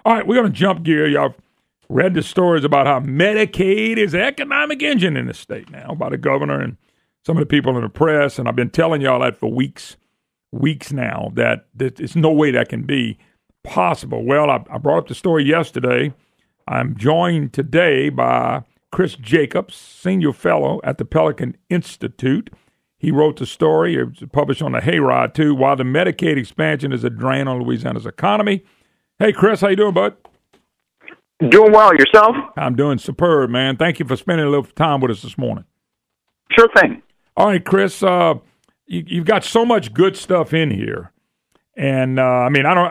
All right, we're going to jump gear. Y'all read the stories about how Medicaid is an economic engine in the state now by the governor and some of the people in the press. And I've been telling y'all that for weeks now, that there's no way that can be possible. Well, I brought up the story yesterday. I'm joined today by Chris Jacobs, senior fellow at the Pelican Institute. He wrote the story. It was published on the Hayride, too, Why the Medicaid Expansion is a Drain on Louisiana's Economy. Hey, Chris, how you doing, bud? Doing well. Yourself? I'm doing superb, man. Thank you for spending a little time with us this morning. Sure thing. All right, Chris, you've got so much good stuff in here. And,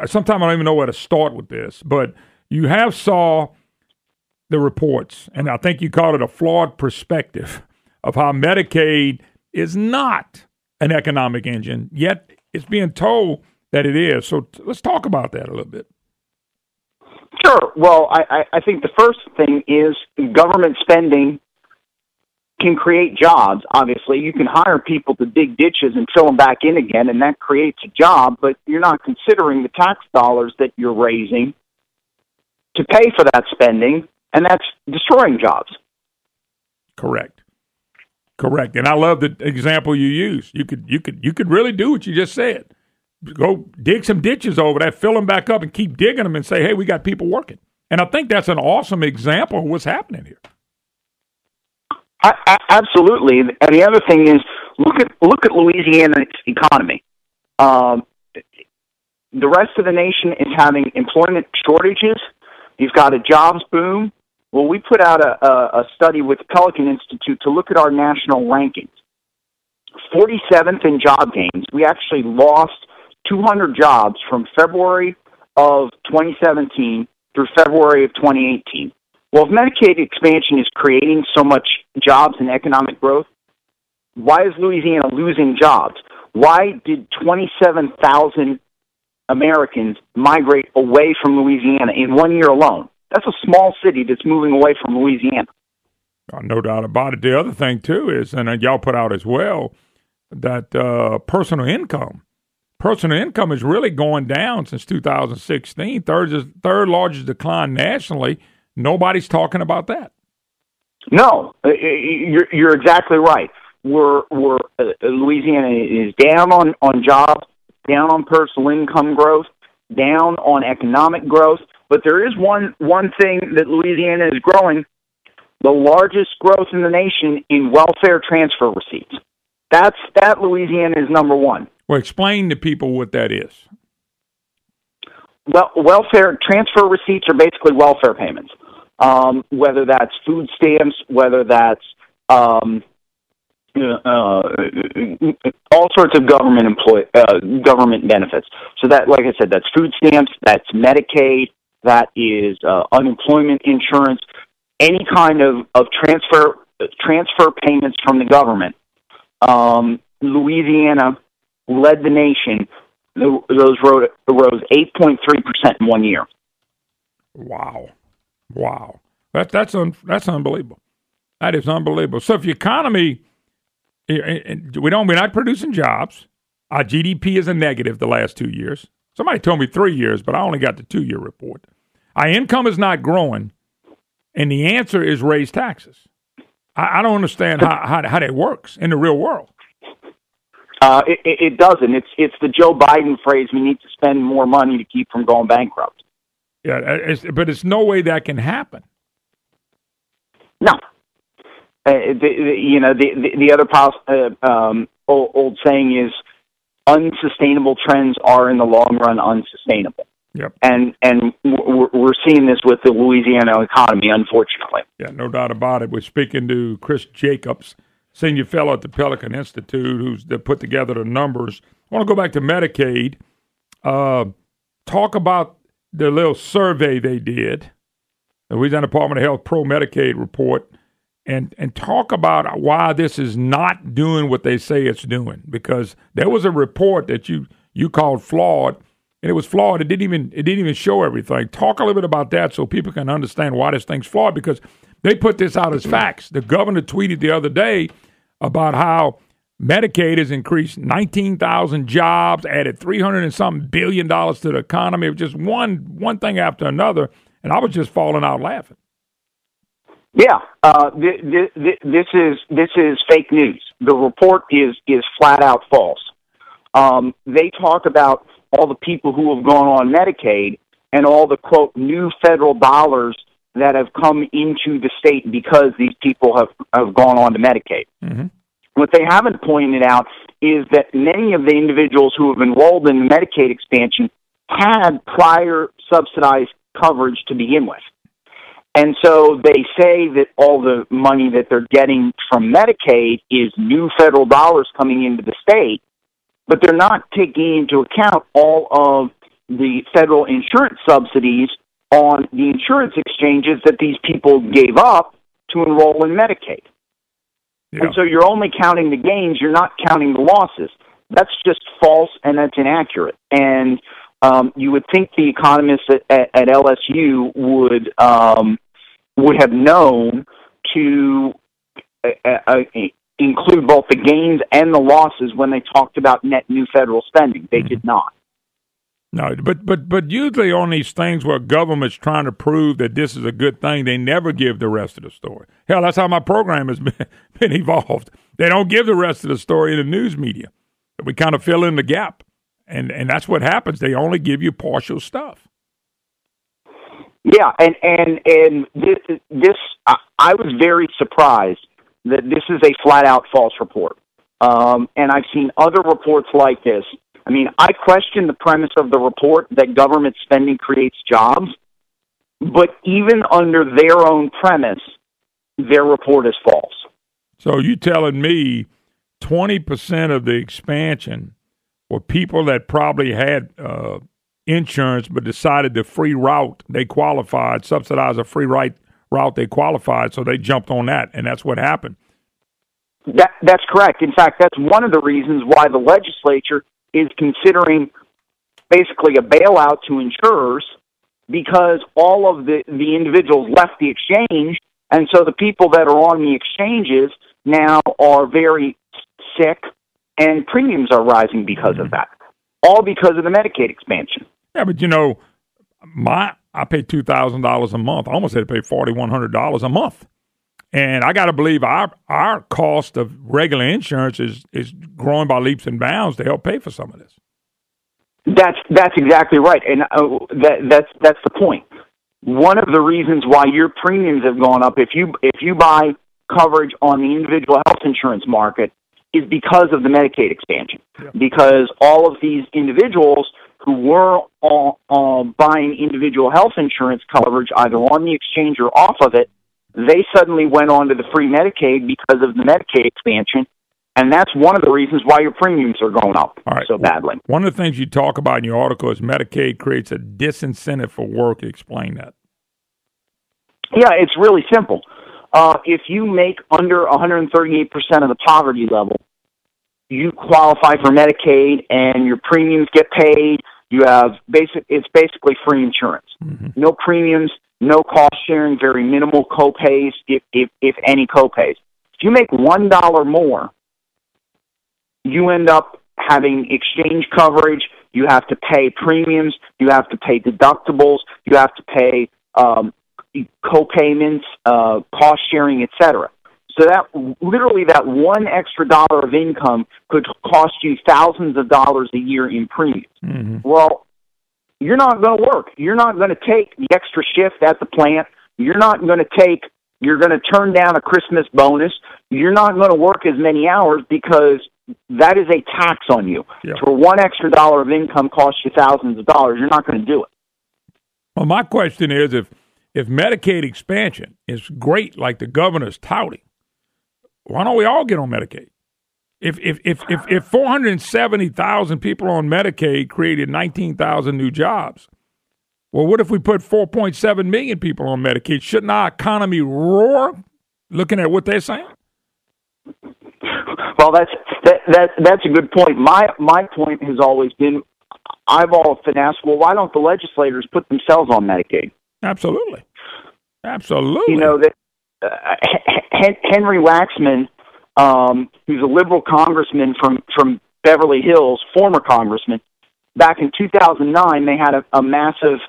sometimes I don't even know where to start with this, but you have saw the reports, and I think you called it a flawed perspective of how Medicaid is not an economic engine, yet it's being told that it is. So let's talk about that a little bit. Sure. Well, I think the first thing is government spending can create jobs. Obviously, you can hire people to dig ditches and fill them back in again, and that creates a job, but you're not considering the tax dollars that you're raising to pay for that spending, and that's destroying jobs. Correct. And I love the example you used. You could really do what you just said. Go dig some ditches over there, fill them back up, and keep digging them and say, hey, we got people working. And I think that's an awesome example of what's happening here. Absolutely. And the other thing is, look at Louisiana's economy. The rest of the nation is having employment shortages. You've got a jobs boom. Well, we put out a study with the Pelican Institute to look at our national rankings. 47th in job gains. We actually lost 200 jobs from February of 2017 through February of 2018. Well, if Medicaid expansion is creating so much jobs and economic growth, why is Louisiana losing jobs? Why did 27,000 Americans migrate away from Louisiana in 1 year alone? That's a small city that's moving away from Louisiana. No doubt about it. The other thing, too, is, and y'all put out as well, that personal income is really going down since 2016. Third largest decline nationally. Nobody's talking about that. No, you're exactly right. Louisiana is down on jobs, down on personal income growth, down on economic growth. But there is one thing that Louisiana is growing, the largest growth in the nation in welfare transfer receipts. That Louisiana is number one. Well, explain to people what that is. Well, welfare transfer receipts are basically welfare payments, whether that's food stamps, whether that's all sorts of government benefits. So that, like I said, that's food stamps, that's Medicaid, that is unemployment insurance, any kind of transfer payments from the government. Louisiana led the nation. Those rose 8.3% in 1 year. Wow. That's unbelievable. That is unbelievable. So if the economy, we're not producing jobs. Our GDP is a negative the last 2 years. Somebody told me 3 years, but I only got the 2-year report. Our income is not growing, and the answer is raise taxes. I don't understand how that works in the real world. It doesn't. It's the Joe Biden phrase, we need to spend more money to keep from going bankrupt. Yeah, but it's no way that can happen. No. The other old saying is, unsustainable trends are in the long run unsustainable. Yep. And we're seeing this with the Louisiana economy, unfortunately. Yeah, no doubt about it. We're speaking to Chris Jacobs, senior fellow at the Pelican Institute, who's put together the numbers. I want to go back to Medicaid. Talk about the little survey they did, the Louisiana Department of Health pro-Medicaid report, and talk about why this is not doing what they say it's doing. Because there was a report that you called flawed, and it was flawed. It didn't even show everything. Talk a little bit about that so people can understand why this thing's flawed, because they put this out as facts. The governor tweeted the other day about how Medicaid has increased 19,000 jobs, added $300 and something billion to the economy. It was just one thing after another, and I was just falling out laughing. Yeah, this is fake news. The report is flat out false. They talk about all the people who have gone on Medicaid and all the, quote, new federal dollars that have come into the state because these people have gone on to Medicaid. Mm-hmm. What they haven't pointed out is that many of the individuals who have enrolled in the Medicaid expansion had prior subsidized coverage to begin with. And so they say that all the money that they're getting from Medicaid is new federal dollars coming into the state, but they're not taking into account all of the federal insurance subsidies on the insurance exchanges that these people gave up to enroll in Medicaid. Yeah. And so you're only counting the gains, you're not counting the losses. That's just false and that's inaccurate. And you would think the economists at LSU would have known to include both the gains and the losses when they talked about net new federal spending. They did not. No, but usually on these things where government's trying to prove that this is a good thing, they never give the rest of the story. Hell, that's how my program has been evolved. They don't give the rest of the story in the news media. We kind of fill in the gap, and that's what happens. They only give you partial stuff. Yeah, and this I was very surprised that this is a flat out false report. And I've seen other reports like this. I mean, I question the premise of the report that government spending creates jobs, but even under their own premise, their report is false. So you telling me 20% of the expansion were people that probably had insurance but decided the free route they qualified, subsidize a free route they qualified, so they jumped on that, and that's what happened. That's correct. In fact, that's one of the reasons why the legislature is considering basically a bailout to insurers, because all of the individuals left the exchange, and so the people that are on the exchanges now are very sick, and premiums are rising because of that, all because of the Medicaid expansion. Yeah, but I pay $2,000 a month. I almost had to pay $4,100 a month. And I got to believe our cost of regular insurance is growing by leaps and bounds to help pay for some of this. That's exactly right, and that's the point. One of the reasons why your premiums have gone up, if you buy coverage on the individual health insurance market, is because of the Medicaid expansion. Yeah. Because all of these individuals who were buying individual health insurance coverage either on the exchange or off of it, they suddenly went on to the free Medicaid because of the Medicaid expansion, and that's one of the reasons why your premiums are going up so badly. One of the things you talk about in your article is Medicaid creates a disincentive for work. Explain that. Yeah, it's really simple. If you make under 138% of the poverty level, you qualify for Medicaid, and your premiums get paid. You have it's basically free insurance. Mm-hmm. No premiums, no cost sharing, very minimal copays, if any copays. If you make $1 more, you end up having exchange coverage. You have to pay premiums. You have to pay deductibles. You have to pay co-payments, cost sharing, etc. So that literally that one extra dollar of income could cost you thousands of dollars a year in premiums. Mm-hmm. Well, you're not going to work. You're not going to take the extra shift at the plant. You're going to turn down a Christmas bonus. You're not going to work as many hours because that is a tax on you. Yeah. For one extra dollar of income costs you thousands of dollars. You're not going to do it. Well, my question is, if Medicaid expansion is great like the governor's touting, why don't we all get on Medicaid? If 470,000 people on Medicaid created 19,000 new jobs, well, what if we put 4.7 million people on Medicaid? Shouldn't our economy roar? Looking at what they're saying. Well, that's a good point. My point has always been, I've often asked, well, why don't the legislators put themselves on Medicaid? Absolutely. You know that Henry Waxman who's a liberal congressman from Beverly Hills, former congressman. Back in 2009, they had a massive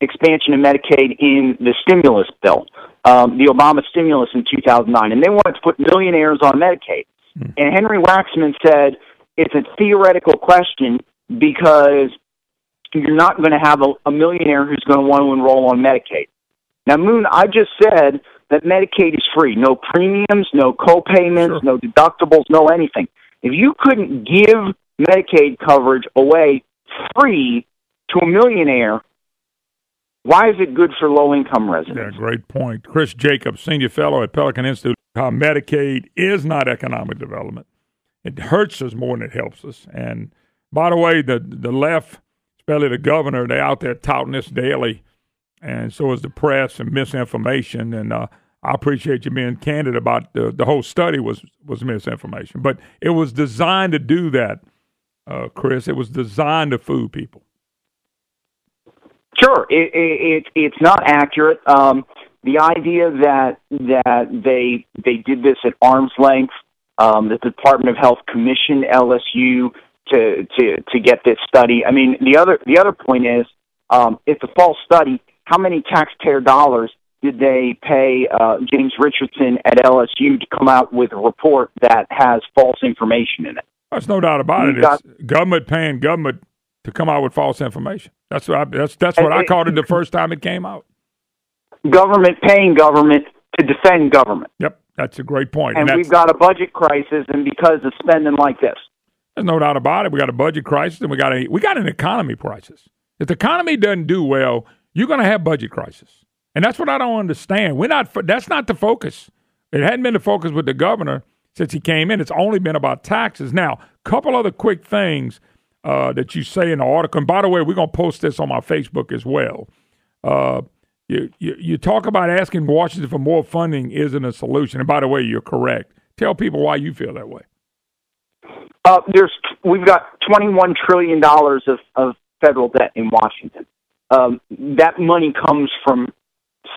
expansion of Medicaid in the stimulus bill, the Obama stimulus in 2009, and they wanted to put millionaires on Medicaid. And Henry Waxman said it's a theoretical question because you're not going to have a millionaire who's going to want to enroll on Medicaid. Now, Moon, I just said that Medicaid is free. No premiums, no co-payments, no deductibles, no anything. If you couldn't give Medicaid coverage away free to a millionaire, why is it good for low-income residents? Yeah, great point. Chris Jacobs, senior fellow at Pelican Institute, how Medicaid is not economic development. It hurts us more than it helps us. And by the way, the left, especially the governor, they're out there touting this daily, and so is the press and misinformation. And I appreciate you being candid about the whole study was misinformation. But it was designed to do that, Chris. It was designed to fool people. Sure, it's not accurate. The idea that they did this at arm's length, the Department of Health commissioned LSU to get this study. I mean, the other point is, it's a false study. How many taxpayer dollars did they pay James Richardson at LSU to come out with a report that has false information in it? There's no doubt about it. It's government paying government to come out with false information. That's what I called it the first time it came out. Government paying government to defend government. Yep, that's a great point. And we've got a budget crisis, and because of spending like this. There's no doubt about it. We got a budget crisis, and we got an economy crisis. If the economy doesn't do well, you're going to have budget crisis. And that's what I don't understand. That's not the focus. It hadn't been the focus with the governor since he came in. It's only been about taxes. Now, a couple other quick things that you say in the article. And by the way, we're going to post this on my Facebook as well. You talk about asking Washington for more funding isn't a solution. And by the way, you're correct. Tell people why you feel that way. We've got $21 trillion of federal debt in Washington. That money comes from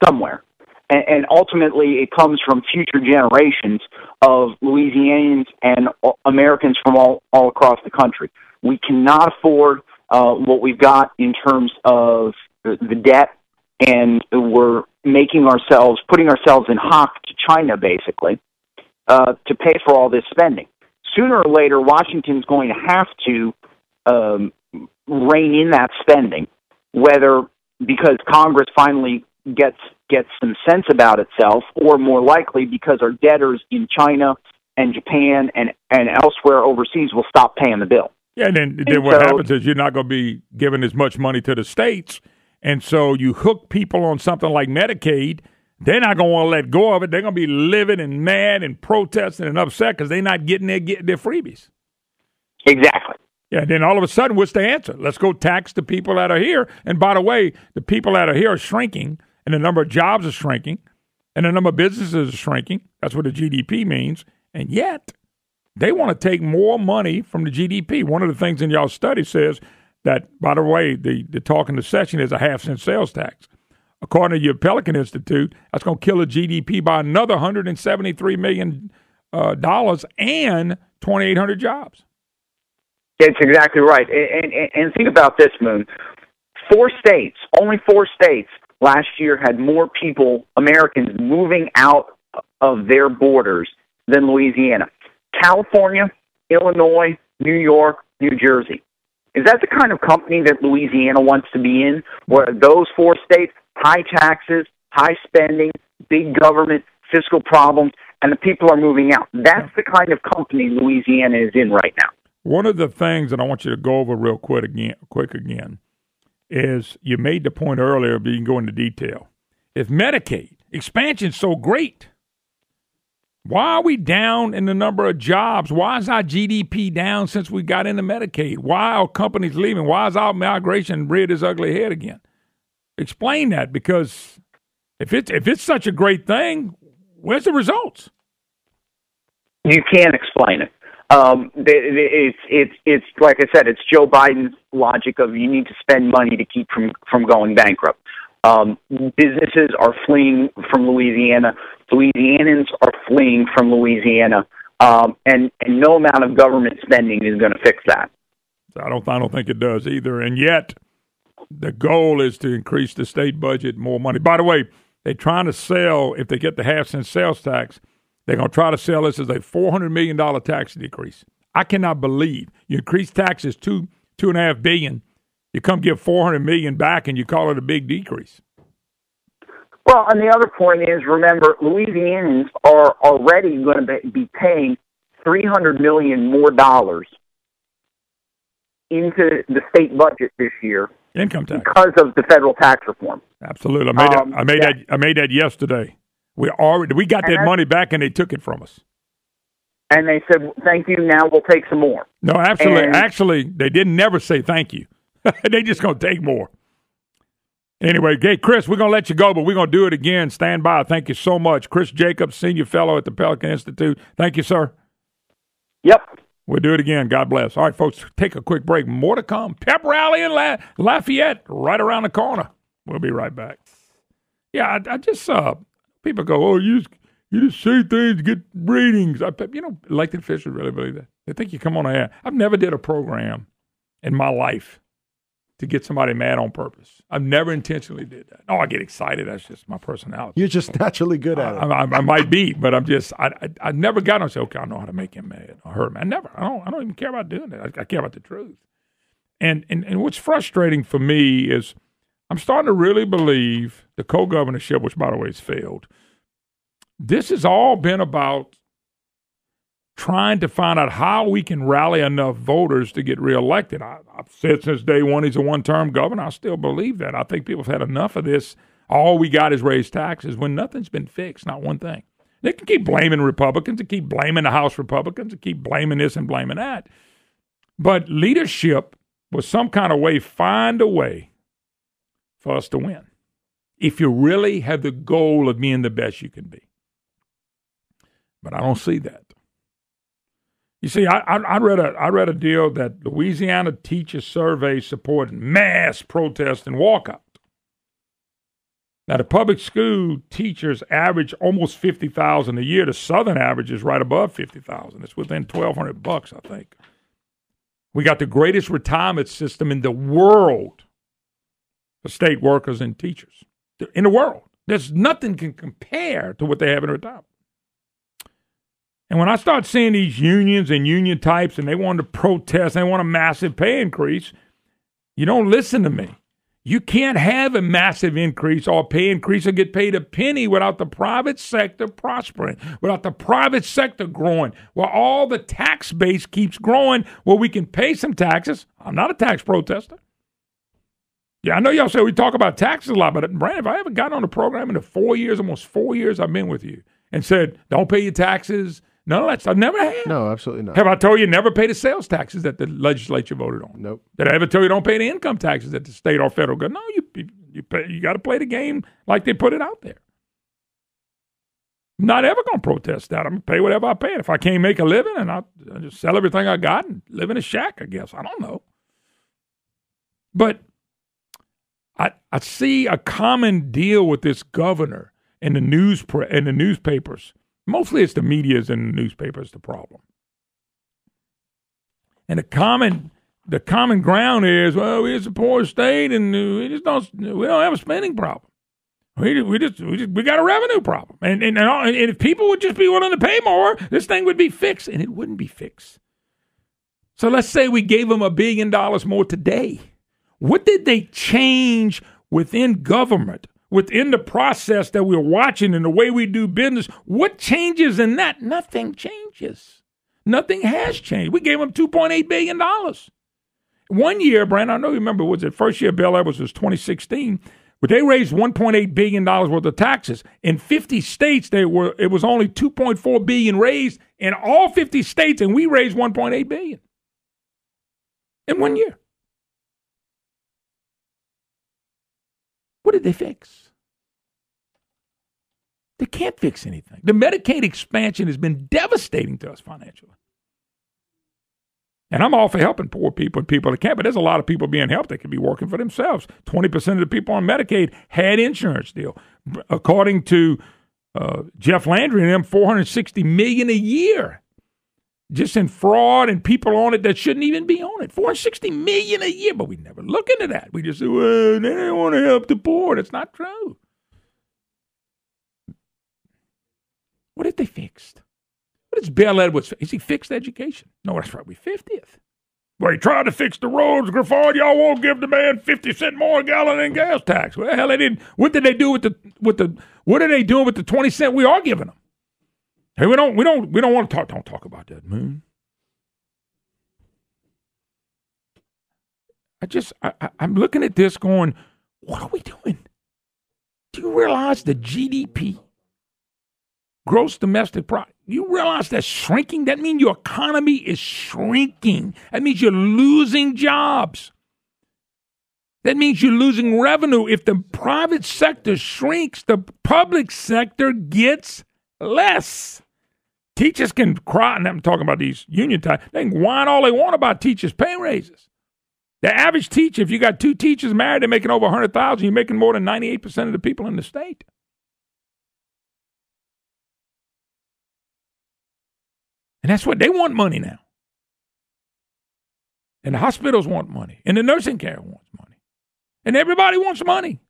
somewhere. And ultimately, it comes from future generations of Louisianians and Americans from all across the country. We cannot afford what we've got in terms of the debt, and we're putting ourselves in hock to China, basically, to pay for all this spending. Sooner or later, Washington's going to have to rein in that spending, whether because Congress finally gets some sense about itself, or more likely because our debtors in China and Japan and elsewhere overseas will stop paying the bill. Yeah, and then what happens is you're not going to be giving as much money to the states, and so you hook people on something like Medicaid. They're not going to want to let go of it. They're going to be livid and mad and protesting and upset because they're not getting their freebies. Exactly. Yeah, and then all of a sudden, what's the answer? Let's go tax the people that are here. And by the way, the people that are here are shrinking, and the number of jobs are shrinking, and the number of businesses are shrinking. That's what the GDP means. And yet, they want to take more money from the GDP. One of the things in y'all study says that, by the way, the talk in the session is a half-cent sales tax. According to your Pelican Institute, that's going to kill the GDP by another $173 million and 2,800 jobs. It's exactly right. And think about this, Moon. Only four states last year had more people, Americans, moving out of their borders than Louisiana. California, Illinois, New York, New Jersey. Is that the kind of company that Louisiana wants to be in, where those four states, high taxes, high spending, big government, fiscal problems, and the people are moving out? That's the kind of company Louisiana is in right now. One of the things that I want you to go over real quick again, is you made the point earlier, but you can go into detail. If Medicaid expansion is so great, why are we down in the number of jobs? Why is our GDP down since we got into Medicaid? Why are companies leaving? Why is our migration reared its ugly head again? Explain that, because if it's such a great thing, where's the results? You can't explain it. It's like I said, it's Joe Biden's logic of you need to spend money to keep from going bankrupt. Businesses are fleeing from Louisiana. Louisianans are fleeing from Louisiana. And no amount of government spending is going to fix that. I don't think it does either. And yet, the goal is to increase the state budget more money. By the way, they're trying to sell, if they get the half-cent sales tax, they're going to try to sell this as a $400 million tax decrease. I cannot believe you increase taxes $2.5 billion. You come give $400 million back and you call it a big decrease. Well, and the other point is, remember, Louisianans are already going to be paying $300 million more dollars into the state budget this year, income tax, because of the federal tax reform. Absolutely, I made that yesterday. We got that money back, and they took it from us. And they said, "Thank you. Now we'll take some more." No, absolutely. Actually, they didn't never say thank you. They just gonna take more. Anyway, Chris, we're gonna let you go, but we're gonna do it again. Stand by. Thank you so much, Chris Jacobs, Senior Fellow at the Pelican Institute. Thank you, sir. Yep. We'll do it again. God bless. All right, folks, take a quick break. More to come. Pep rally in Lafayette, right around the corner. We'll be right back. Yeah, I just people go, "Oh, you just say things, get ratings." Elected officials really believe that. They think you come on air. I've never did a program in my life to get somebody mad on purpose. I've never intentionally did that. Oh, I get excited. That's just my personality. You're just naturally good at it. I might be, but I never got on and say, okay, I know how to make him mad or her mad. I don't even care about doing that. I care about the truth. And what's frustrating for me is I'm starting to really believe the co-governorship, which by the way has failed, this has all been about trying to find out how we can rally enough voters to get reelected. I've said since day one he's a one-term governor. I still believe that. I think people have had enough of this. All we got is raise taxes when nothing's been fixed, not one thing. They can keep blaming Republicans and keep blaming the House Republicans and keep blaming this and blaming that. But leadership will some kind of way find a way for us to win if you really have the goal of being the best you can be. But I don't see that. You see, I read a deal that Louisiana teacher surveys support mass protest and walkout. Now, the public school teachers average almost $50,000 a year. The Southern average is right above $50,000. It's within $1,200, I think. We got the greatest retirement system in the world for state workers and teachers in the world. There's nothing can compare to what they have in retirement. And when I start seeing these unions and union types and they want to protest, they want a massive pay increase, you don't listen to me. You can't have a massive increase or pay increase or get paid a penny without the private sector prospering, without the private sector growing, where all the tax base keeps growing, where we can pay some taxes. I'm not a tax protester. Yeah, I know y'all say we talk about taxes a lot, but Brandon, if I ever got on the program in the almost 4 years I've been with you, and said, don't pay your taxes, none of that stuff. Never have. No, absolutely not. Have I told you never pay the sales taxes that the legislature voted on? Nope. Did I ever tell you don't pay the income taxes that the state or federal government? No, you got to play the game like they put it out there. I'm not ever going to protest that. I'm going to pay whatever I pay. If I can't make a living, and I'll just sell everything I got and live in a shack, I guess. I don't know. But I see a common deal with this governor and the newspapers. Mostly it's the media's and the newspapers the problem. And the common ground is, well, we're a poor state and we don't have a spending problem. We got a revenue problem. And if people would just be willing to pay more, this thing would be fixed, and it wouldn't be fixed. So let's say we gave them $1 billion more today. What did they change within government? Within the process that we're watching and the way we do business, what changes in that? Nothing changes. Nothing has changed. We gave them $2.8 billion. 1 year, Brandon, I know you remember, was it first year Bel Air was 2016, but they raised $1.8 billion worth of taxes. In 50 states, it was only $2.4 billion raised in all 50 states, and we raised $1.8 billion in 1 year. What did they fix? They can't fix anything. The Medicaid expansion has been devastating to us financially. And I'm all for helping poor people and people that can't, but there's a lot of people being helped that could be working for themselves. 20% of the people on Medicaid had insurance deal. According to Jeff Landry and them, $460 million a year just in fraud and people on it that shouldn't even be on it. $460 million a year, but we never look into that. We just say, well, they don't want to help the poor. That's not true. What have they fixed? What is Bill Edwards? Is he fixed education? No, that's right. We 50th. Well, he tried to fix the roads, Griffon. Y'all won't give the man 50 cents more a gallon in gas tax. Well, hell, they didn't. What did they do with the? What are they doing with the 20 cents we are giving them? Hey, we don't want to talk. Don't talk about that, man. I'm looking at this, going, what are we doing? Do you realize the GDP? Gross domestic product. You realize that's shrinking? That means your economy is shrinking. That means you're losing jobs. That means you're losing revenue. If the private sector shrinks, the public sector gets less. Teachers can cry, and I'm talking about these union types, they can whine all they want about teachers' pay raises. The average teacher, if you got two teachers married, they're making over $100,000, you're making more than 98% of the people in the state. And that's what they want, money now. And the hospitals want money. And the nursing care wants money. And everybody wants money.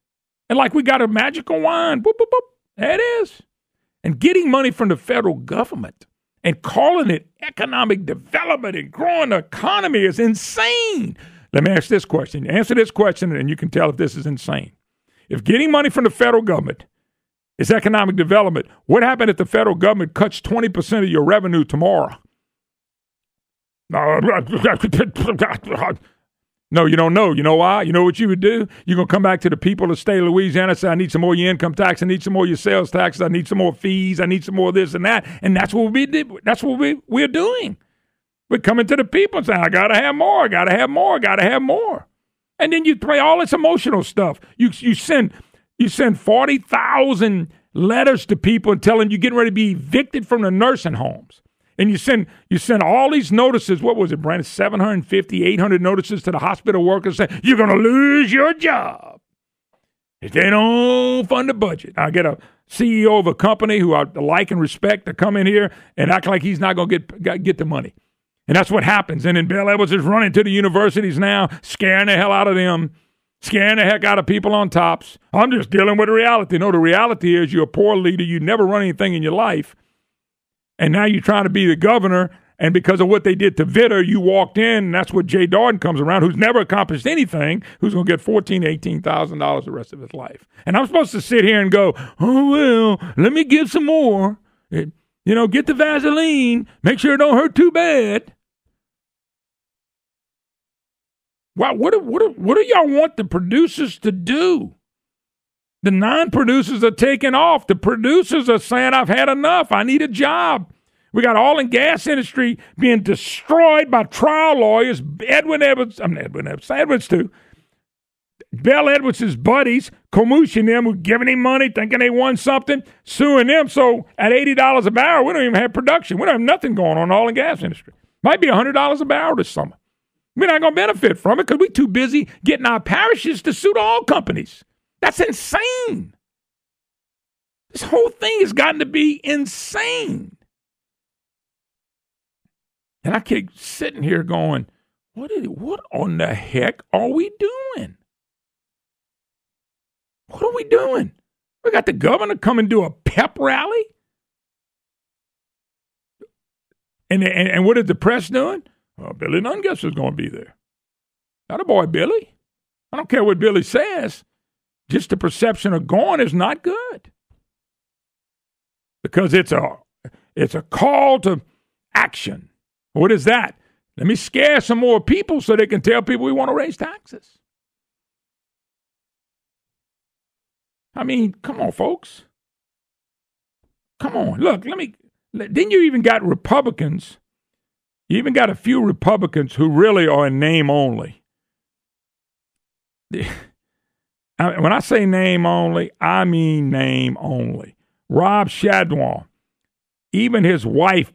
And like we got a magical wand, boop, boop, boop. There it is. And getting money from the federal government and calling it economic development and growing the economy is insane. Let me ask this question. Answer this question, and you can tell if this is insane. If getting money from the federal government is economic development, what happened if the federal government cuts 20% of your revenue tomorrow? No, you don't know. You know why? You know what you would do? You're going to come back to the people of the state of Louisiana and say, I need some more of your income tax. I need some more of your sales taxes. I need some more fees. I need some more of this and that. And that's what we're doing. We're coming to the people and saying, I got to have more. I got to have more. I got to have more. And then you play all this emotional stuff. You send 40,000 letters to people and telling you getting ready to be evicted from the nursing homes. And you send all these notices. What was it, Brandon? 750, 800 notices to the hospital workers saying, you're going to lose your job if they don't fund the budget. I get a CEO of a company who I like and respect to come in here and act like he's not going to get the money. And that's what happens. And then Bill Edwards is running to the universities now, scaring the hell out of them. Scaring the heck out of people on tops. I'm just dealing with the reality. No, the reality is you're a poor leader. You never run anything in your life. And now you're trying to be the governor. And because of what they did to Vitter, you walked in. And that's what Jay Darden comes around, who's never accomplished anything, who's going to get $14,000 to $18,000 the rest of his life. And I'm supposed to sit here and go, oh, well, let me give some more. Get the Vaseline. Make sure it don't hurt too bad. Wow, what do y'all want the producers to do? The non-producers are taking off. The producers are saying, I've had enough. I need a job. We got oil and gas industry being destroyed by trial lawyers. Edwards too. Bill Edwards' buddies, Comoosh them, who giving him money, thinking they won something, suing them. So at $80 a barrel, we don't even have production. We don't have nothing going on in the oil and gas industry. Might be $100 a barrel this summer. We're not going to benefit from it because we're too busy getting our parishes to sue the oil companies. That's insane. This whole thing has gotten to be insane. And I keep sitting here going, what on the heck are we doing? What are we doing? We got the governor come and do a pep rally? And what is the press doing? Oh, Billy Nungus is going to be there. Not a boy, Billy. I don't care what Billy says. Just the perception of going is not good. Because it's a call to action. What is that? Let me scare some more people so they can tell people we want to raise taxes. I mean, come on, folks. Come on. Look, then you even got Republicans. You even got a few Republicans who really are in name only. When I say name only, I mean name only. Rob Shadwell, even his wife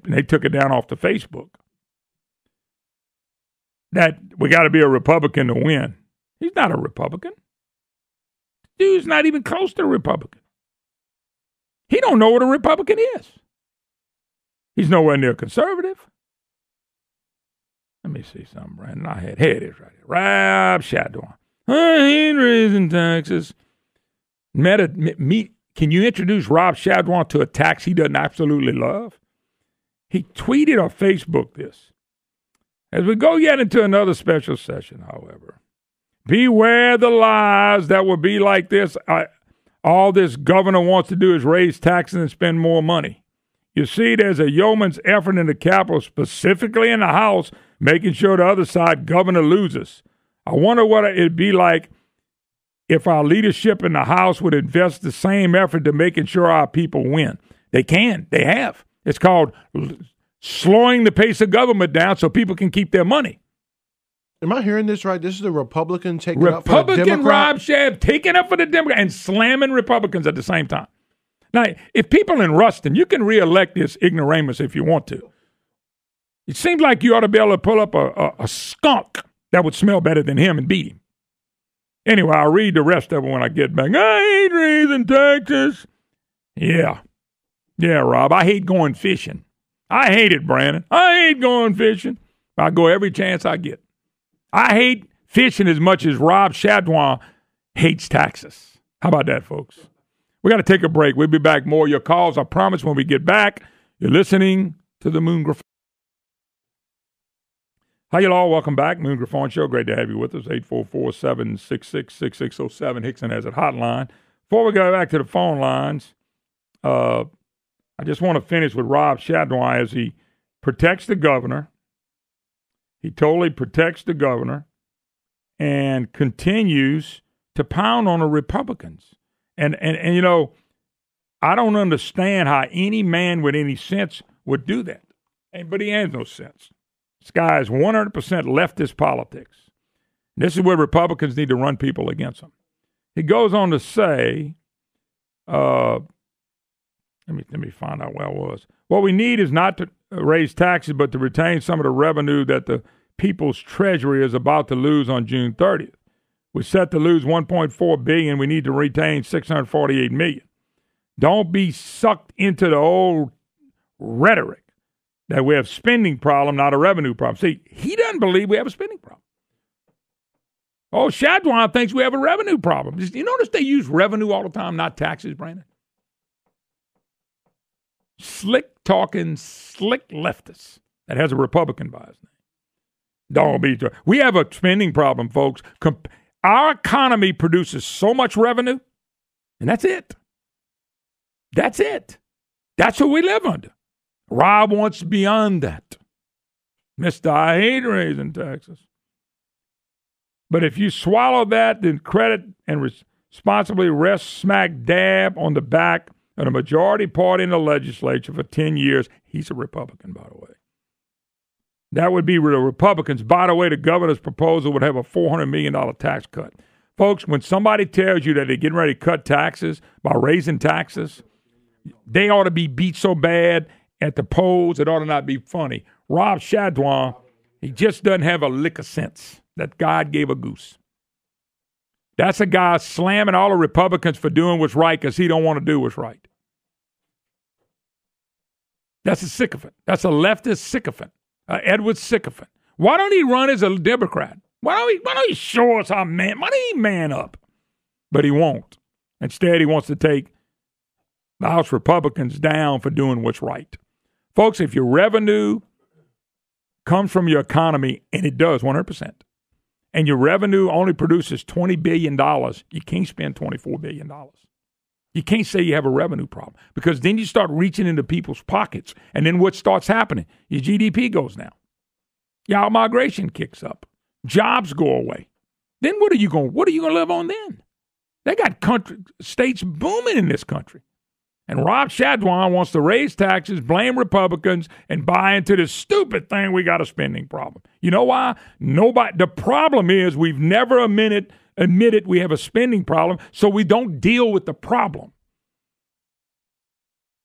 they took it down off the Facebook. that we got to be a Republican to win. He's not a Republican. Dude's not even close to a Republican. He don't know what a Republican is. He's nowhere near conservative. Let me see something, Brandon. Here it is right here. Rob Shadwan. I ain't raising taxes. Can you introduce Rob Shadwan to a tax he doesn't absolutely love? He tweeted or Facebook this. As we go yet into another special session, however, beware the lies that will be like this. All this governor wants to do is raise taxes and spend more money. You see, there's a yeoman's effort in the Capitol, specifically in the House, making sure the other side governor loses. I wonder what it'd be like if our leadership in the House would invest the same effort to making sure our people win. They can. They have. It's called slowing the pace of government down so people can keep their money. Am I hearing this right? This is a Republican taking up for the Democrat? Republican Rob Shad taking up for the Democrat and slamming Republicans at the same time. Now, if people in Ruston, you can reelect this ignoramus if you want to. It seems like you ought to be able to pull up a skunk that would smell better than him and beat him. Anyway, I'll read the rest of it when I get back. I hate raising taxes. Yeah, Rob, I hate going fishing. I hate it, Brandon. I hate going fishing. I go every chance I get. I hate fishing as much as Rob Shadwan hates taxes. How about that, folks? We got to take a break. We'll be back more. Your calls, I promise, when we get back. You're listening to the Moon Griffon. Hi, you all. Welcome back. Moon Griffon Show. Great to have you with us. 844-766-6607. Hickson has a hotline. Before we go back to the phone lines, I just want to finish with Rob Shadwan as he protects the governor. He totally protects the governor and continues to pound on the Republicans. And you know, I don't understand how any man with any sense would do that. But he has no sense. This guy is 100% leftist politics. This is where Republicans need to run people against him. He goes on to say, let me find out where I was. What we need is not to raise taxes, but to retain some of the revenue that the people's treasury is about to lose on June 30th. We're set to lose $1.4 billion. We need to retain $648 million. Don't be sucked into the old rhetoric that we have spending problem, not a revenue problem. See, he doesn't believe we have a spending problem. Oh, Shadwan thinks we have a revenue problem. You notice they use revenue all the time, not taxes, Brandon? Slick-talking, slick leftists that has a Republican by his name. Don't be. We have a spending problem, folks. Our economy produces so much revenue, and that's it. That's it. That's what we live under. Rob wants beyond that. Mr. I hate raising taxes. But if you swallow that, then credit and responsibly rest smack dab on the back of the majority party in the legislature for 10 years. He's a Republican, by the way. That would be the Republicans. By the way, the governor's proposal would have a $400 million tax cut. Folks, when somebody tells you that they're getting ready to cut taxes by raising taxes, they ought to be beat so bad at the polls, it ought to not be funny. Rob Shadwan, he just doesn't have a lick of sense that God gave a goose. That's a guy slamming all the Republicans for doing what's right because he don't want to do what's right. That's a sycophant. That's a leftist sycophant. Edward sycophant. Why don't he run as a Democrat? Why don't he show us how man? Why don't he man up? But he won't. Instead, he wants to take the House Republicans down for doing what's right. Folks, if your revenue comes from your economy, and it does 100%, and your revenue only produces $20 billion, you can't spend $24 billion. You can't say you have a revenue problem because then you start reaching into people's pockets, and then what starts happening? Your GDP goes down. Your out-migration kicks up. Jobs go away. Then what are you going to live on then? They got states booming in this country. And Rob Shadwan wants to raise taxes, blame Republicans, and buy into this stupid thing we got a spending problem. You know why? The problem is we've never admitted we have a spending problem, so we don't deal with the problem.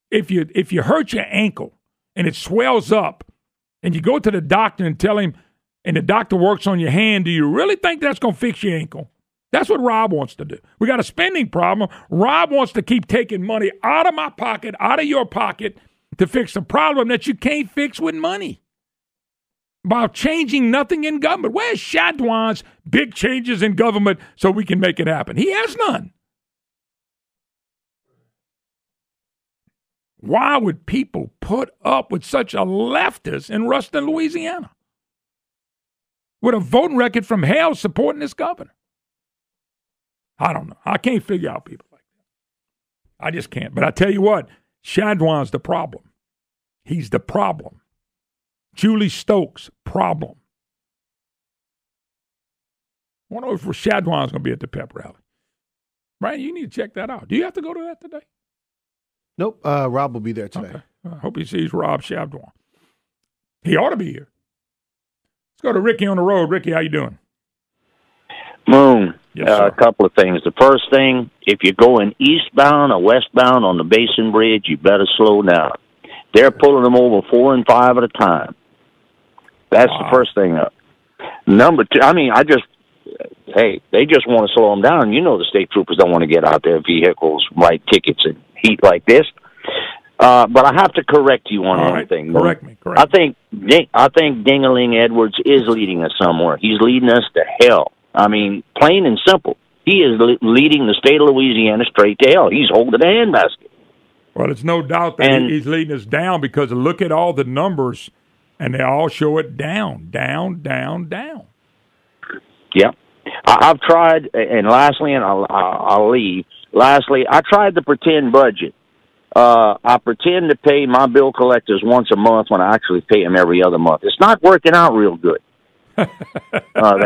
If you hurt your ankle and it swells up and you go to the doctor and tell him and the doctor works on your hand, do you really think that's going to fix your ankle? That's what Rob wants to do. We got a spending problem. Rob wants to keep taking money out of my pocket, out of your pocket, to fix a problem that you can't fix with money. By changing nothing in government. Where's Shadwan's big changes in government so we can make it happen? He has none. Why would people put up with such a leftist in Ruston, Louisiana, with a voting record from hell supporting this governor? I don't know. I can't figure out people like that. I just can't. But I tell you what, Shadwan's the problem. He's the problem. Julie Stokes, problem. I wonder if Shadwan's going to be at the pep rally. Brian, you need to check that out. Do you have to go to that today? Nope. Rob will be there today. Okay. I hope he sees Rob Shadwan. He ought to be here. Let's go to Ricky on the road. Ricky, how you doing? Moon, Yes, a couple of things. The first thing, if you're going eastbound or westbound on the Basin Bridge, you better slow down. They're pulling them over 4 and 5 at a time. That's the first thing up. Number two, they just want to slow them down. You know the state troopers don't want to get out their vehicles, write tickets in heat like this. But I have to correct you on one thing. Correct me. I think Ding-a-ling Edwards is leading us somewhere. He's leading us to hell. I mean, plain and simple. He is leading the state of Louisiana straight to hell. He's holding the handbasket. Well, it's no doubt that he's leading us down, because look at all the numbers, and they all show it down, down, down, down. Yeah. I've tried, and lastly, and I'll leave. Lastly, I tried the pretend budget. I pretend to pay my bill collectors once a month when I actually pay them every other month. It's not working out real good. They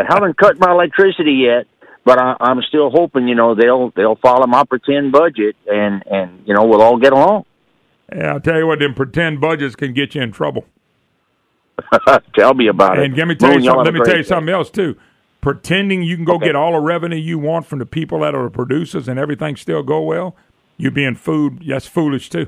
haven't cut my electricity yet, but I'm still hoping, they'll follow my pretend budget, and we'll all get along. Yeah, I'll tell you what, them pretend budgets can get you in trouble. Tell me about it. And let me tell you something else, too. Pretending you can go get all the revenue you want from the people that are the producers and everything still go well, you being food, that's foolish, too.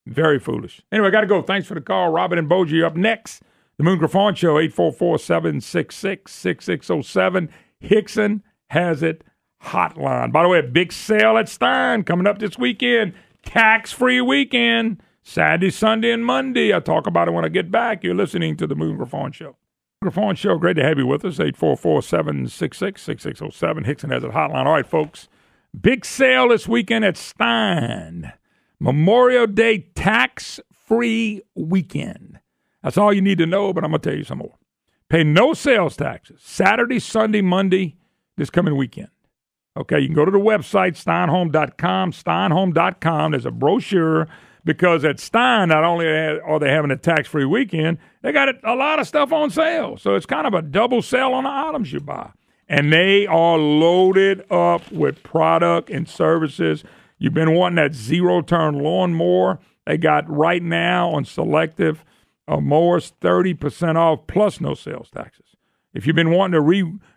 Very foolish. Anyway, I got to go. Thanks for the call. Robert and Bogie up next. The Moon Griffon Show, 844-766-6607. Hickson has it hotline. By the way, a big sale at Stein coming up this weekend. Tax-free weekend. Saturday, Sunday, and Monday. I'll talk about it when I get back. You're listening to the Moon Griffon Show. Griffon Show, great to have you with us. 844-766-6607. Hickson has it hotline. All right, folks. Big sale this weekend at Stein. Memorial Day tax-free weekend. That's all you need to know, but I'm going to tell you some more. Pay no sales taxes Saturday, Sunday, Monday, this coming weekend. Okay, you can go to the website, steinhome.com, steinhome.com. There's a brochure, because at Stein, not only are they having a tax-free weekend, they got a lot of stuff on sale. So it's kind of a double sale on the items you buy. And they are loaded up with product and services. You've been wanting that zero-turn lawnmower. They got right now on selective mowers 30% off plus no sales taxes. If you've been wanting to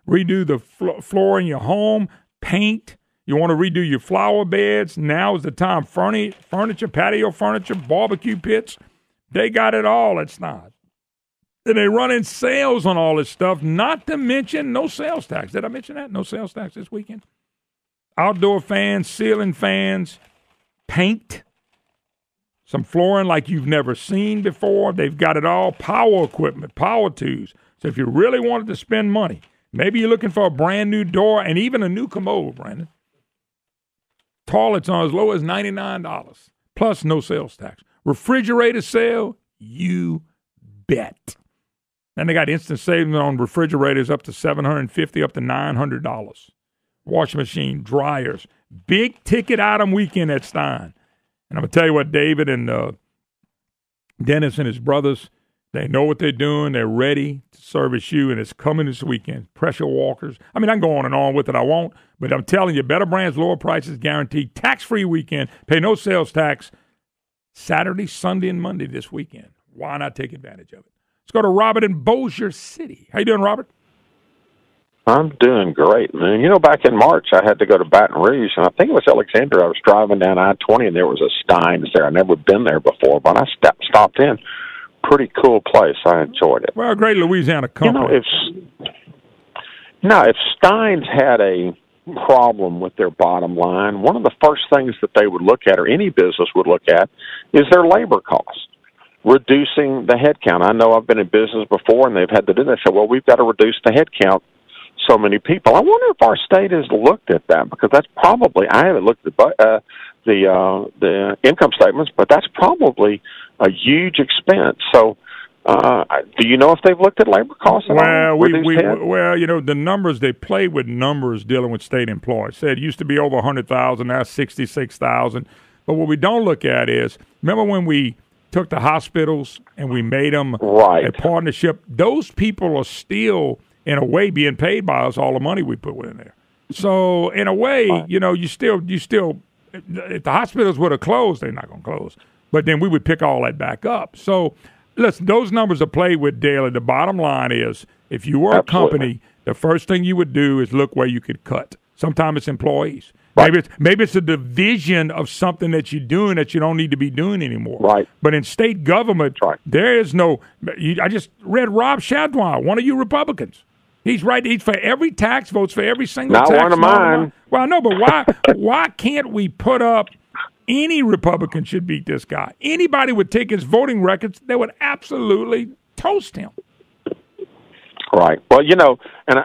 redo the floor in your home, paint, you want to redo your flower beds, now is the time. Furniture, patio furniture, barbecue pits, they got it all at Stein. And they running sales on all this stuff, not to mention no sales tax. Did I mention that? No sales tax this weekend. Outdoor fans, ceiling fans, paint, some flooring like you've never seen before. They've got it all. Power equipment, power tools. So if you really wanted to spend money, maybe you're looking for a brand new door and even a new commode, Brandon. Toilets on as low as $99, plus no sales tax. Refrigerator sale, you bet. And they got instant savings on refrigerators up to $750, up to $900. Washing machine, dryers. Big ticket item weekend at Stein. And I'm going to tell you what, David and Dennis and his brothers, they know what they're doing. They're ready to service you, and it's coming this weekend. Pressure walkers. I mean, I can go on with it. I won't. But I'm telling you, better brands, lower prices guaranteed. Tax-free weekend. Pay no sales tax Saturday, Sunday, and Monday this weekend. Why not take advantage of it? Let's go to Robert in Bossier City. How you doing, Robert? I'm doing great, man. Back in March, I had to go to Baton Rouge, and I think it was Alexandria. I was driving down I-20, and there was a Stein's there. I'd never been there before, but I stopped in. pretty cool place. I enjoyed it. Well, a great Louisiana company. If Steins had a problem with their bottom line, one of the first things that they would look at, or any business would look at, is their labor costs, reducing the headcount. I know I've been in business before, and they've had to do that. So, well, we've got to reduce the headcount so many people. I wonder if our state has looked at that, because that's probably, I haven't looked at the income statements, but that's probably a huge expense. So, do you know if they've looked at labor costs? Well, the numbers, they play with numbers dealing with state employees. Said it used to be over 100,000, now 66,000. But what we don't look at is, remember when we took the hospitals and we made them a partnership? Those people are still, in a way, being paid by us all the money we put in there. So, in a way, you still, if the hospitals would have closed, they're not going to close. But then we would pick all that back up. So, listen, those numbers are played with daily. The bottom line is, if you were a company, the first thing you would do is look where you could cut. Sometimes it's employees. Right. Maybe it's a division of something that you're doing that you don't need to be doing anymore. Right. But in state government, there is no. I just read Rob Shadwell, one of you Republicans. He's right. He's for every tax, votes for every single tax. Not one of mine. Well, no, but why can't we put up? Any Republican should beat this guy. Anybody would take his voting records, they would absolutely toast him. Right. Well, and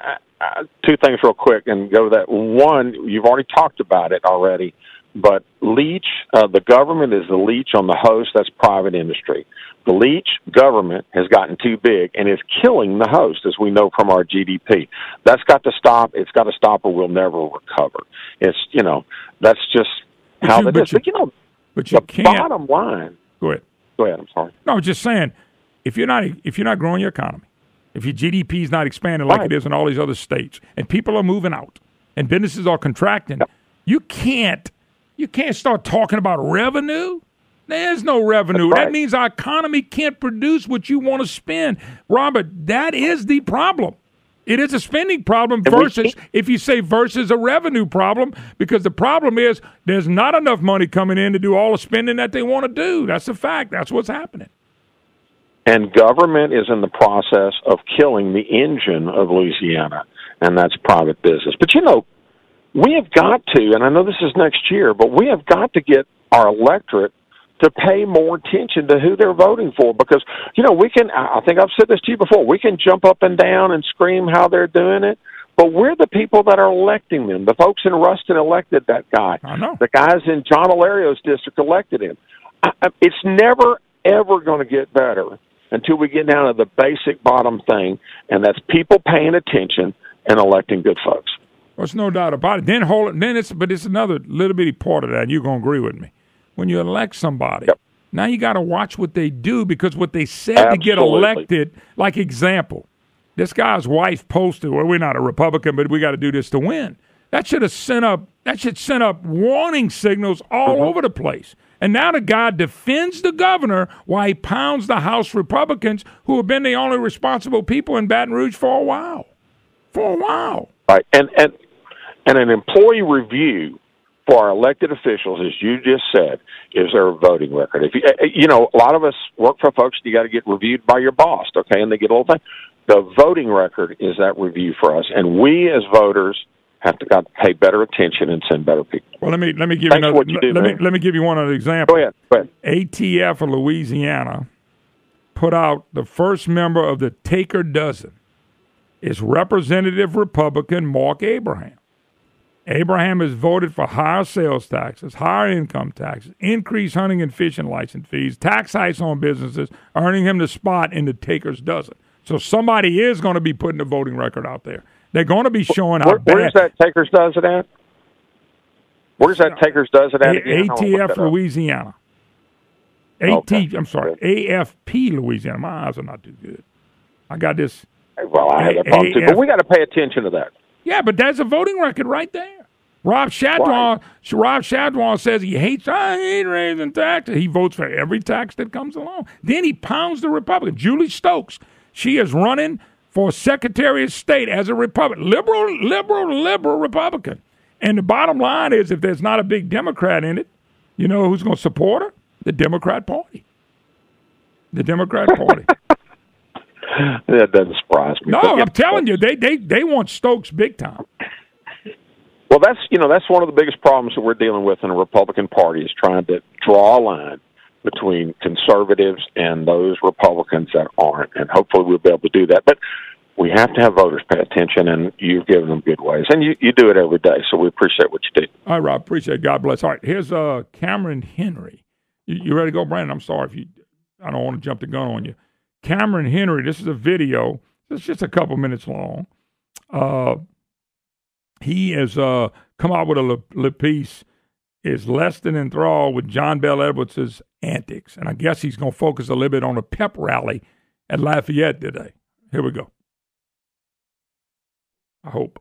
two things real quick and go to that. One, you've already talked about it already, but leech, the government is the leech on the host. That's private industry. The leech government has gotten too big and is killing the host, as we know from our GDP. That's got to stop. It's got to stop or we'll never recover. It's, that's just how that is. But you can't. Bottom line. Go ahead. I'm sorry. No, I was just saying, if you're not growing your economy, if your GDP is not expanding like it is in all these other states, and people are moving out, and businesses are contracting, you can't start talking about revenue. There's no revenue. That means our economy can't produce what you want to spend. Robert, that is the problem. It is a spending problem versus a revenue problem, because the problem is there's not enough money coming in to do all the spending that they want to do. That's a fact. That's what's happening. And government is in the process of killing the engine of Louisiana, and that's private business. But, we have got to, and I know this is next year, but we have got to get our electorate to pay more attention to who they're voting for, because, we can, I think I've said this to you before, we can jump up and down and scream how they're doing it, but we're the people that are electing them. The folks in Ruston elected that guy. I know. The guys in John Alario's district elected him. It's never, ever going to get better until we get down to the basic bottom thing, and that's people paying attention and electing good folks. Well, there's no doubt about it. But it's another little bitty part of that, and you're going to agree with me. When you elect somebody, now you got to watch what they do, because what they said to get elected, like example, this guy's wife posted, well, we're not a Republican, but we got to do this to win. That should send up warning signals all over the place. And now the guy defends the governor while he pounds the House Republicans, who have been the only responsible people in Baton Rouge for a while. Right. And an employee review for our elected officials, as you just said, is their voting record. If a lot of us work for folks, you got to get reviewed by your boss, okay, and they get a little thing. The voting record is that review for us, and we as voters have to pay better attention and send better people. Well, let me give you another. Let me give you one other example. Go ahead. ATF of Louisiana put out the first member of the Taker Dozen is Representative Republican Mark Abraham. Abraham has voted for higher sales taxes, higher income taxes, increased hunting and fishing license fees, tax hikes on businesses, earning him the spot in the Taker's Dozen. So somebody is going to be putting the voting record out there. They're going to be showing how bad. Where's that Taker's Dozen at? Where's that Taker's Dozen at again? ATF Louisiana. Okay. I'm sorry, AFP Louisiana. My eyes are not too good. I got this. Well, I have that problem too, but we got to pay attention to that. Yeah, but that's a voting record right there. Rob Shadwell says I hate raising taxes. He votes for every tax that comes along. Then he pounds the Republican. Julie Stokes, she is running for Secretary of State as a Republican. Liberal Republican. And the bottom line is, if there's not a big Democrat in it, you know who's going to support her? The Democrat Party. The Democrat Party. That doesn't surprise me. No, I'm telling you, they want Stokes big time. Well, that's one of the biggest problems that we're dealing with in the Republican Party is trying to draw a line between conservatives and those Republicans that aren't, and hopefully we'll be able to do that. But we have to have voters pay attention, and you've given them good ways. And you do it every day, so we appreciate what you do. All right, Rob, appreciate it. God bless. All right, here's Cameron Henry. You ready to go, Brandon? I'm sorry I don't want to jump the gun on you. Cameron Henry, this is a video. It's just a couple minutes long. He has come out with a piece, is less than enthralled with John Bel Edwards' antics. And I guess he's going to focus a little bit on a pep rally at Lafayette today. Here we go. I hope.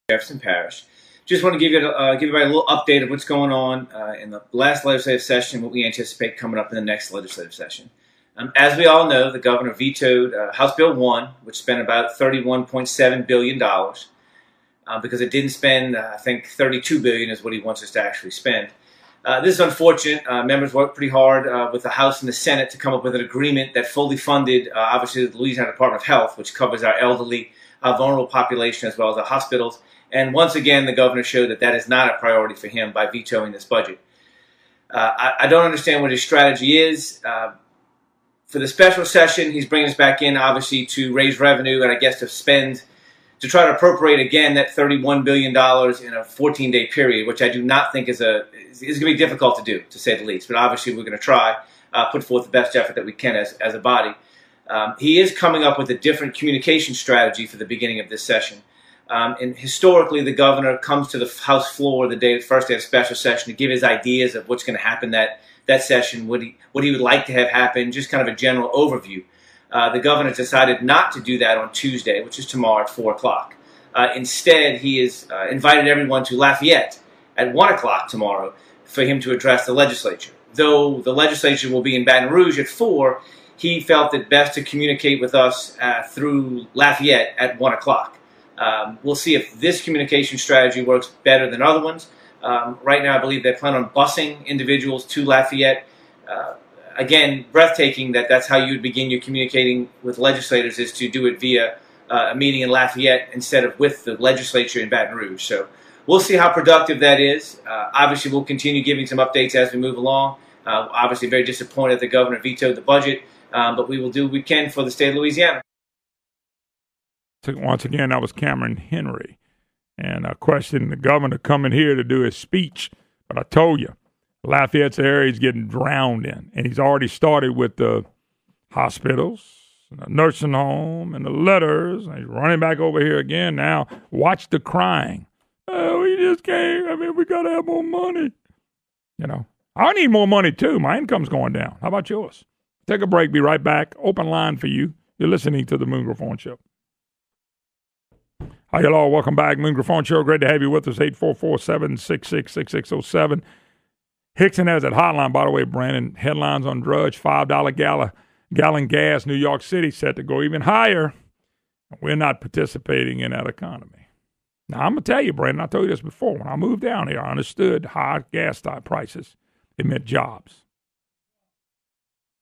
Jefferson Parish. Just want to give everybody a little update of what's going on in the last legislative session, what we anticipate coming up in the next legislative session. As we all know, the governor vetoed House Bill 1, which spent about $31.7 billion because it didn't spend, I think, $32 billion is what he wants us to actually spend. This is unfortunate. Members worked pretty hard with the House and the Senate to come up with an agreement that fully funded, obviously, the Louisiana Department of Health, which covers our elderly, vulnerable population as well as our hospitals. And once again, the governor showed that is not a priority for him by vetoing this budget. I don't understand what his strategy is. For the special session, he's bringing us back in, obviously, to raise revenue and I guess to try to appropriate again that $31 billion in a 14-day period, which I do not think is going to be difficult to do, to say the least. But obviously, we're going to try, put forth the best effort that we can as a body. He is coming up with a different communication strategy for the beginning of this session. And historically, the governor comes to the House floor the first day of special session to give his ideas of what's going to happen that session, what he would like to have happen, just kind of a general overview. The governor decided not to do that on Tuesday, which is tomorrow at 4 o'clock. Instead, he has invited everyone to Lafayette at 1 o'clock tomorrow for him to address the legislature. Though the legislature will be in Baton Rouge at 4, he felt it best to communicate with us through Lafayette at 1 o'clock. We'll see if this communication strategy works better than other ones. Right now, I believe they plan on busing individuals to Lafayette. Again, breathtaking that's how you would begin your communicating with legislators is to do it via a meeting in Lafayette instead of with the legislature in Baton Rouge. So we'll see how productive that is. Obviously, we'll continue giving some updates as we move along. Obviously, very disappointed the governor vetoed the budget, but we will do what we can for the state of Louisiana. Once again, that was Cameron Henry. And I questioned the governor coming here to do his speech. But I told you, Lafayette's area is getting drowned in. And he's already started with the hospitals, and the nursing home, and the letters. And he's running back over here again now. Watch the crying. Oh, we just can't. We got to have more money. I need more money, too. My income's going down. How about yours? Take a break. Be right back. Open line for you. You're listening to the Moon Griffon Show. Hi, hello. Welcome back. Moon Griffon Show. Great to have you with us. 844-766-6607. Hickson has that hotline, by the way, Brandon. Headlines on Drudge. $5 gallon gas. New York City set to go even higher. We're not participating in that economy. Now, I'm going to tell you, Brandon, I told you this before. When I moved down here, I understood high gas prices. It meant jobs.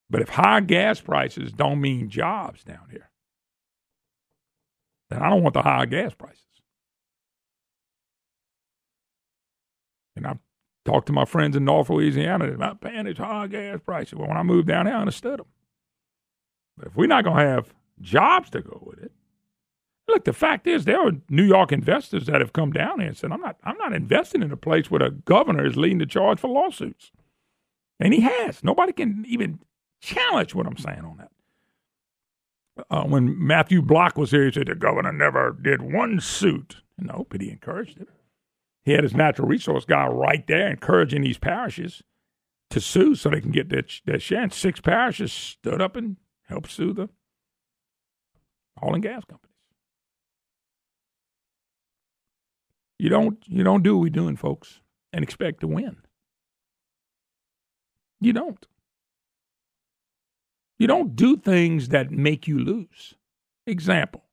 But if high gas prices don't mean jobs down here, then I don't want the high gas prices. And I've talked to my friends in North Louisiana about paying these high gas prices. Well, when I moved down here, I understood them. But if we're not going to have jobs to go with it, look, the fact is there are New York investors that have come down here and said, I'm not investing in a place where the governor is leading the charge for lawsuits. And he has. Nobody can even challenge what I'm saying on that. When Matthew Block was here, he said the governor never did one suit. No, but he encouraged it. He had his natural resource guy right there encouraging these parishes to sue so they can get their share. And 6 parishes stood up and helped sue the oil and gas companies. You don't do what we're doing, folks, and expect to win. You don't. You don't do things that make you lose. Example,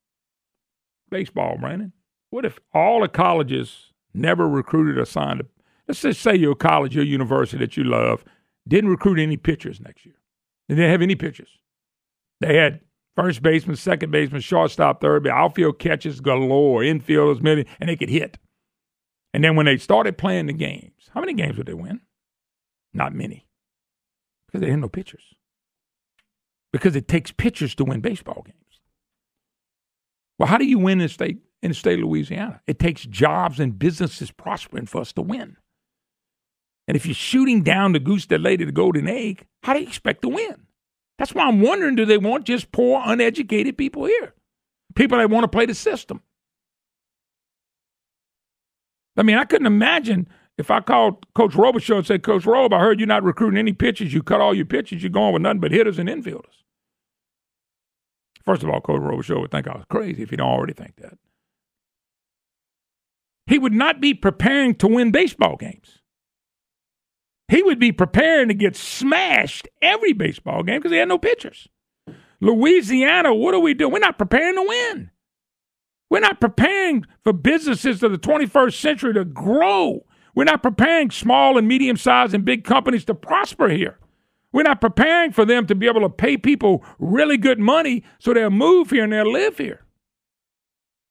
baseball, Brandon. What if all the colleges never recruited or signed let's just say your college or university that you love didn't recruit any pitchers next year. They didn't have any pitchers. They had first baseman, second baseman, shortstop, third base, outfield catches galore, infielders, and they could hit. And then when they started playing the games, how many games would they win? Not many. Because they had no pitchers. Because it takes pitchers to win baseball games. Well, how do you win in the state of Louisiana? It takes jobs and businesses prospering for us to win. And if you're shooting down the goose that laid the golden egg, how do you expect to win? That's why I'm wondering, do they want just poor, uneducated people here? People that want to play the system. I mean, I couldn't imagine if I called Coach Robichaud and said, Coach Rob, I heard you're not recruiting any pitchers. You cut all your pitchers. You're going with nothing but hitters and infielders. First of all, Coach Robichaud would think I was crazy if he don't already think that. He would not be preparing to win baseball games. He would be preparing to get smashed every baseball game because he had no pitchers. Louisiana, what are we doing? We're not preparing to win. We're not preparing for businesses of the 21st century to grow. We're not preparing small and medium-sized and big companies to prosper here. We're not preparing for them to be able to pay people really good money so they'll move here and they'll live here.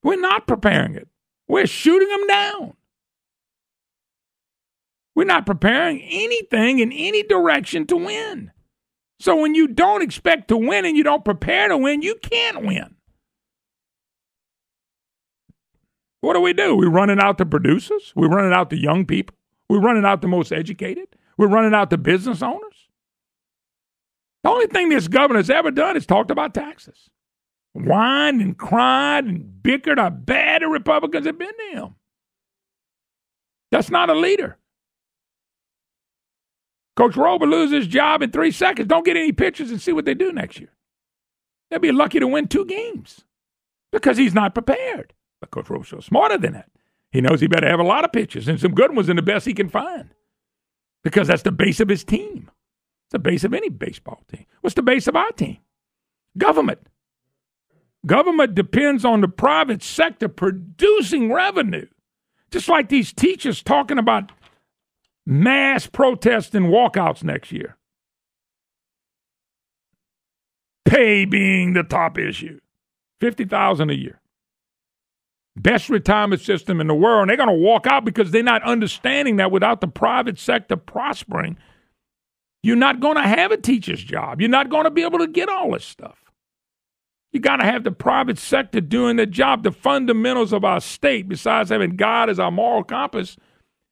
We're not preparing it. We're shooting them down. We're not preparing anything in any direction to win. So when you don't expect to win and you don't prepare to win, you can't win. What do? We're running out the producers. We're running out the young people. We're running out the most educated. We're running out the business owners. The only thing this governor's ever done is talked about taxes. Whined and cried and bickered how bad the Republicans have been to him. That's not a leader. Coach Rowe will lose his job in 3 seconds. Don't get any pitchers and see what they do next year. They'll be lucky to win 2 games because he's not prepared. But Coach Rowe's so smarter than that. He knows he better have a lot of pitchers and some good ones and the best he can find because that's the base of his team. It's the base of any baseball team. What's the base of our team? Government. Government depends on the private sector producing revenue. Just like these teachers talking about mass protests and walkouts next year. Pay being the top issue. $50,000 a year. Best retirement system in the world. And they're going to walk out because they're not understanding that without the private sector prospering, you're not going to have a teacher's job. You're not going to be able to get all this stuff. You got to have the private sector doing the job. The fundamentals of our state, besides having God as our moral compass,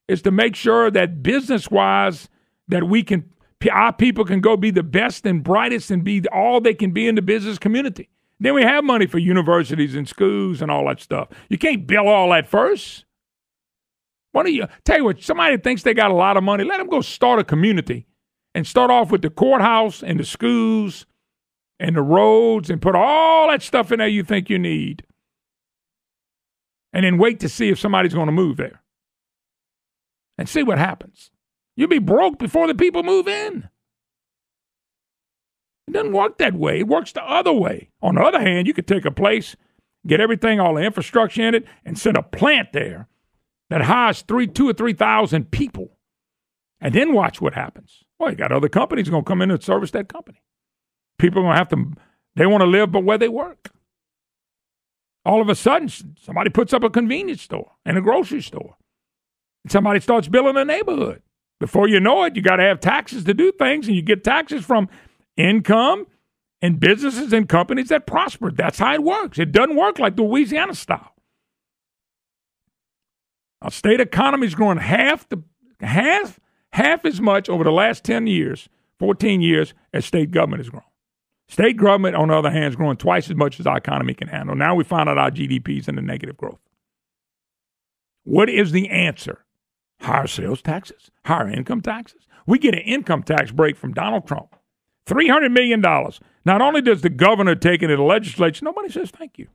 is to make sure that business-wise, that our people can go be the best and brightest and be all they can be in the business community. Then we have money for universities and schools and all that stuff. You can't bill all that first. Tell you what, somebody thinks they got a lot of money, let them go start a community and start off with the courthouse and the schools and the roads and put all that stuff in there you think you need. And then wait to see if somebody's going to move there. And see what happens. You'll be broke before the people move in. It doesn't work that way. It works the other way. On the other hand, you could take a place, get everything, all the infrastructure in it, and send a plant there that hires 2,000 or 3,000 people. And then watch what happens. Well, you got other companies going to come in and service that company. People are going to have to, they want to live but where they work. All of a sudden, somebody puts up a convenience store and a grocery store. And somebody starts building a neighborhood. Before you know it, you got to have taxes to do things, and you get taxes from income and businesses and companies that prosper. That's how it works. It doesn't work like the Louisiana style. Our state economy is growing half as much over the last 10 years, 14 years, as state government has grown. State government, on the other hand, is growing twice as much as our economy can handle. Now we find out our GDP is in the negative growth. What is the answer? Higher sales taxes, higher income taxes. We get an income tax break from Donald Trump. $300 million. Not only does the governor take it to the legislature, nobody says thank you.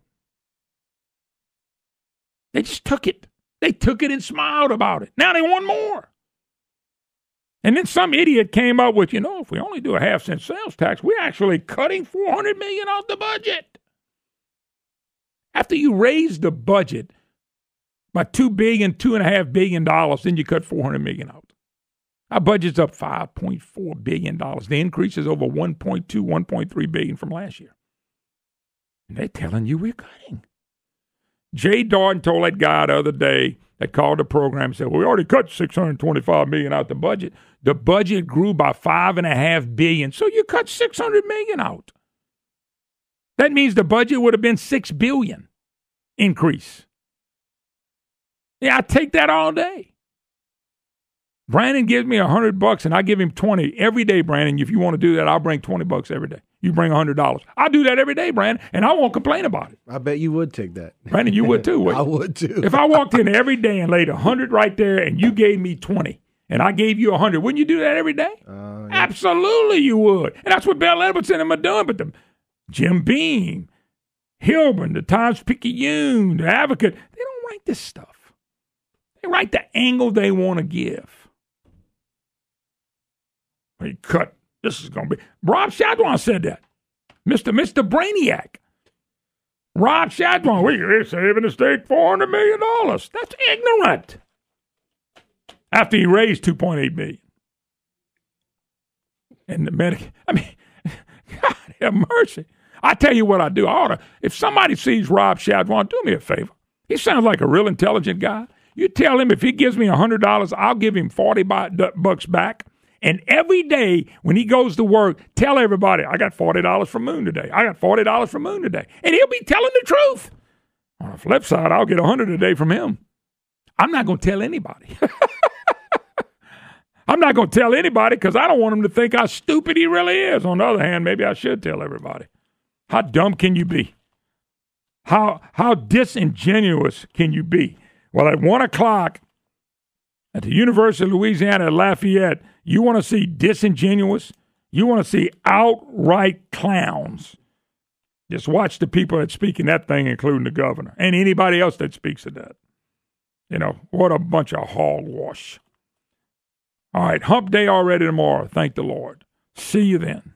They just took it. They took it and smiled about it. Now they want more. And then some idiot came up with, if we only do a half-cent sales tax, we're actually cutting $400 million off the budget. After you raise the budget by $2.5 billion, then you cut $400 million out. Our budget's up $5.4 billion. The increase is over $1.3 billion from last year. And they're telling you we're cutting. Jay Darden told that guy the other day that called the program and said, well, we already cut $625 million out the budget. The budget grew by $5.5 billion, so you cut $600 million out. That means the budget would have been $6 billion increase. Yeah, I take that all day. Brandon gives me $100 and I give him 20 every day, Brandon. If you want to do that, I'll bring $20 every day. You bring $100. I'll do that every day, Brandon, and I won't complain about it. I bet you would take that. Brandon, you would too, wouldn't you? I would too. If I walked in every day and laid 100 right there and you gave me 20 and I gave you 100, wouldn't you do that every day? Yeah. Absolutely you would. And that's what Bell Edwards and them are doing. But the Jim Beam, Hilburn, the Times-Picayune, the Advocate, they don't write this stuff. They write the angle they want to give. He cut. This is going to be. Rob Shadwan said that. Mr. Brainiac. Rob Shadwan, we're saving the state $400 million. That's ignorant. After he raised $2.8 billion. And the Medicaid. I mean, God have mercy. I tell you what I do. If somebody sees Rob Shadwan, do me a favor. He sounds like a real intelligent guy. You tell him if he gives me $100, I'll give him $40 back. And every day when he goes to work, tell everybody, I got $40 from Moon today. I got $40 from Moon today. And he'll be telling the truth. On the flip side, I'll get $100 a day from him. I'm not going to tell anybody. I'm not going to tell anybody because I don't want him to think how stupid he really is. On the other hand, maybe I should tell everybody. How dumb can you be? How disingenuous can you be? Well, at 1 o'clock at the University of Louisiana at Lafayette, you want to see disingenuous? You want to see outright clowns? Just watch the people that speak in that thing, including the governor, and anybody else that speaks of that. You know, what a bunch of hogwash. All right, hump day already tomorrow. Thank the Lord. See you then.